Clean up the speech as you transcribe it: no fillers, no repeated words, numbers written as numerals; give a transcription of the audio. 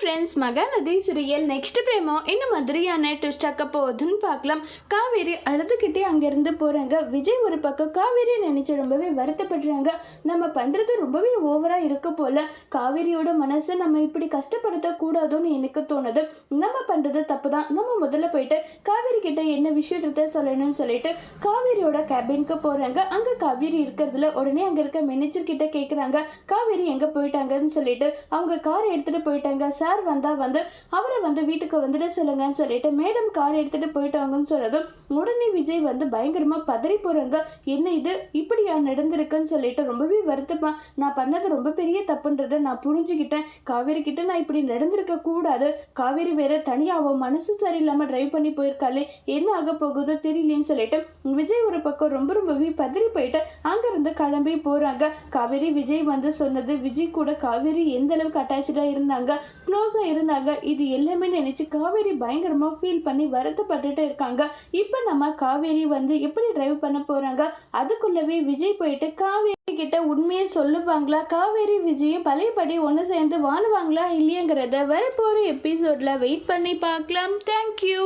Friends, Mahanadi serial next பிரேமோ என்ன மாதிரியான twist ஆக்க போகுதுன்னு பார்க்கலாம். காவேரி அழுதுகிட்டே அங்கேருந்து போகிறாங்க. விஜய் ஒரு பக்கம் காவேரியை நினச்சி ரொம்பவே வருத்தப்படுறாங்க. நம்ம பண்ணுறது ரொம்பவே ஓவராக இருக்க போல. காவேரியோட மனசை நம்ம இப்படி கஷ்டப்படுத்தக்கூடாதுன்னு எனக்கு தோணுது. நம்ம பண்ணுறது தப்பு தான். நம்ம முதல்ல போயிட்டு காவேரி கிட்ட என்ன விஷயத்த சொல்லணும்னு சொல்லிட்டு காவேரியோட கேபினுக்கு போகிறாங்க. அங்கே காவேரி இருக்கிறதுல உடனே அங்கே இருக்க மேனேஜர் கிட்ட கேட்குறாங்க, காவேரி எங்கே போயிட்டாங்கன்னு சொல்லிட்டு. அவங்க கார் எடுத்துகிட்டு போயிட்டாங்க சார், வந்து அவரை வீட்டுக்கு வந்துட்டு சொல்லுங்கன்னு சொல்லிட்டு மேடம் கார் எடுத்துட்டு போயிட்டாங்கன்னு சொன்னதும் உடனே விஜய் பயங்கரமா பதறி போறாங்க. என்ன இது இப்படியா நடந்திருக்குன்னு சொல்லிட்டு ரொம்பவே வருத்தமா, நான் பண்ணது ரொம்ப பெரிய தப்புன்றதை நான் புரிஞ்சுக்கிட்டேன். காவேரி கிட்ட நான் இப்படி நடந்திருக்க கூடாது. காவேரி வேற தனியாக மனசு சரியில்லாம டிரைவ் பண்ணி போயிருக்காளே, என்ன ஆக போகுதோ தெரியலேன்னு சொல்லிட்டு விஜய் ஒரு பக்கம் ரொம்பவே பதறி போயிட்டு அங்கிருந்து கிளம்பி போறாங்க. காவேரி விஜய் சொன்னது, விஜய் கூட காவேரி எந்த அளவுக்கு அட்டாச்சா இருந்தாங்க, க்ளோஸா இருந்தாங்க, இது எல்லாமே நினைச்சு காவேரி பயங்கரமா ஃபீல் பண்ணி வருத்தப்பட்டுட்டு இருக்காங்க. இப்போ நம்ம காவேரி எப்படி டிரைவ் பண்ண போறாங்க, அதுக்குள்ளவே விஜய் போயிட்டு காவேரி கிட்ட உண்மையை சொல்லுவாங்களா, காவேரி விஜயும் பழையபடி ஒன்று சேர்ந்து வாழுவாங்களா இல்லையங்கிறத வரப்போற எபிசோட்ல வெயிட் பண்ணி பார்க்கலாம். தேங்க்யூ.